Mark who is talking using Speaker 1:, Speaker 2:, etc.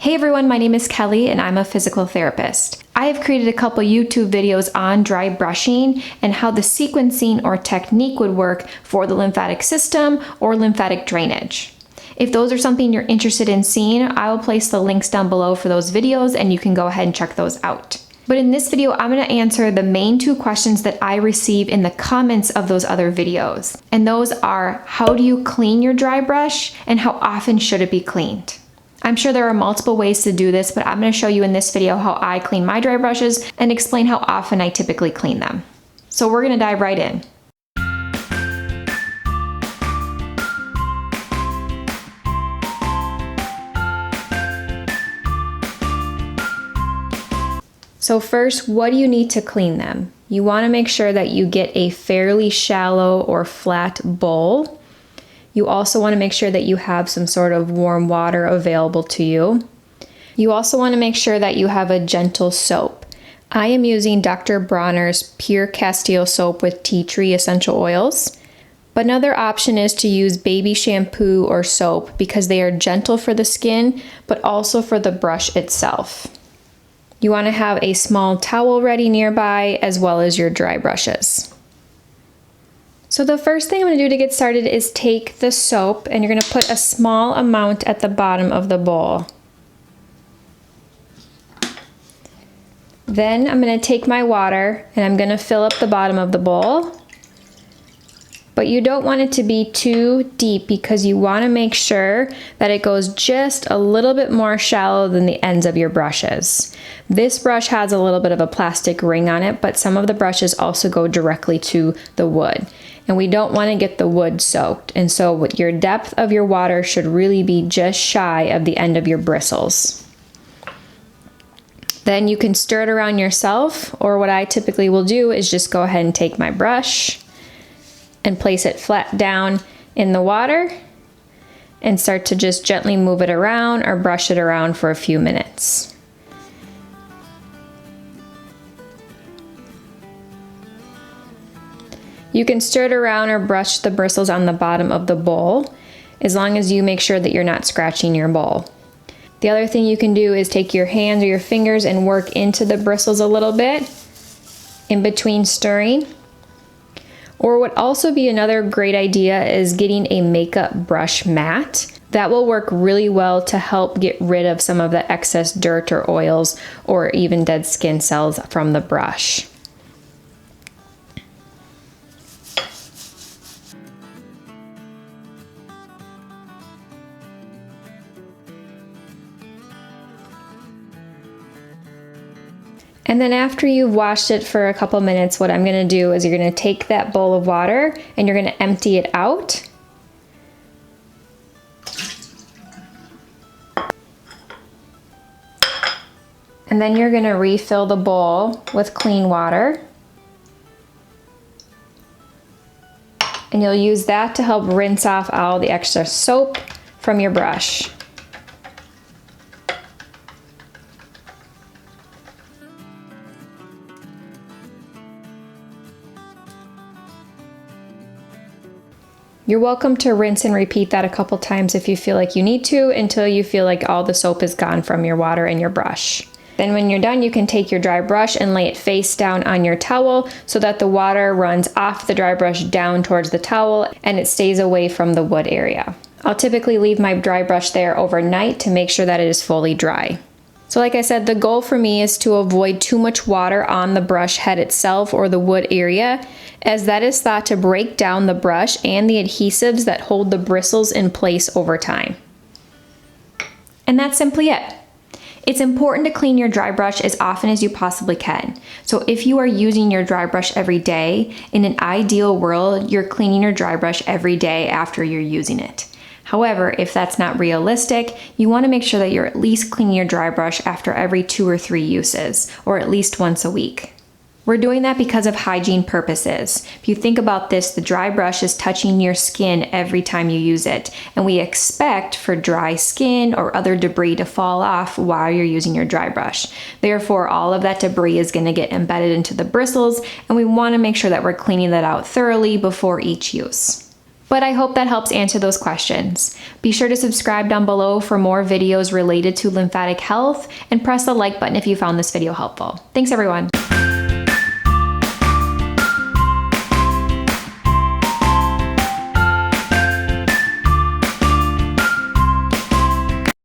Speaker 1: Hey everyone, my name is Kelly and I'm a physical therapist. I have created a couple YouTube videos on dry brushing and how the sequencing or technique would work for the lymphatic system or lymphatic drainage. If those are something you're interested in seeing, I will place the links down below for those videos and you can go ahead and check those out. But in this video, I'm going to answer the main two questions that I receive in the comments of those other videos. And those are, how do you clean your dry brush and how often should it be cleaned? I'm sure there are multiple ways to do this, but I'm going to show you in this video how I clean my dry brushes and explain how often I typically clean them. So we're going to dive right in. So first, what do you need to clean them? You want to make sure that you get a fairly shallow or flat bowl. You also want to make sure that you have some sort of warm water available to you. You also want to make sure that you have a gentle soap. I am using Dr. Bronner's Pure Castile soap with tea tree essential oils. But another option is to use baby shampoo or soap because they are gentle for the skin, but also for the brush itself. You want to have a small towel ready nearby as well as your dry brushes. So the first thing I'm going to do to get started is take the soap and you're going to put a small amount at the bottom of the bowl. Then I'm going to take my water and I'm going to fill up the bottom of the bowl. But you don't want it to be too deep because you want to make sure that it goes just a little bit more shallow than the ends of your brushes. This brush has a little bit of a plastic ring on it, but some of the brushes also go directly to the wood. And we don't want to get the wood soaked. And so your depth of your water should really be just shy of the end of your bristles. Then you can stir it around yourself, or what I typically will do is just go ahead and take my brush and place it flat down in the water and start to just gently move it around or brush it around for a few minutes. You can stir it around or brush the bristles on the bottom of the bowl as long as you make sure that you're not scratching your bowl. The other thing you can do is take your hands or your fingers and work into the bristles a little bit in between stirring. Or what also be another great idea is getting a makeup brush mat. That will work really well to help get rid of some of the excess dirt or oils or even dead skin cells from the brush. And then after you've washed it for a couple minutes, what I'm going to do is you're going to take that bowl of water and you're going to empty it out. And then you're going to refill the bowl with clean water. And you'll use that to help rinse off all the extra soap from your brush. You're welcome to rinse and repeat that a couple times if you feel like you need to until you feel like all the soap is gone from your water and your brush. Then when you're done, you can take your dry brush and lay it face down on your towel so that the water runs off the dry brush down towards the towel and it stays away from the wood area. I'll typically leave my dry brush there overnight to make sure that it is fully dry. So like I said, the goal for me is to avoid too much water on the brush head itself or the wood area, as that is thought to break down the brush and the adhesives that hold the bristles in place over time. And that's simply it. It's important to clean your dry brush as often as you possibly can. So if you are using your dry brush every day, in an ideal world, you're cleaning your dry brush every day after you're using it. However, if that's not realistic, you want to make sure that you're at least cleaning your dry brush after every 2 or 3 uses, or at least once a week. We're doing that because of hygiene purposes. If you think about this, the dry brush is touching your skin every time you use it, and we expect for dry skin or other debris to fall off while you're using your dry brush. Therefore, all of that debris is going to get embedded into the bristles, and we want to make sure that we're cleaning that out thoroughly before each use. But I hope that helps answer those questions. Be sure to subscribe down below for more videos related to lymphatic health, and press the like button if you found this video helpful. Thanks everyone.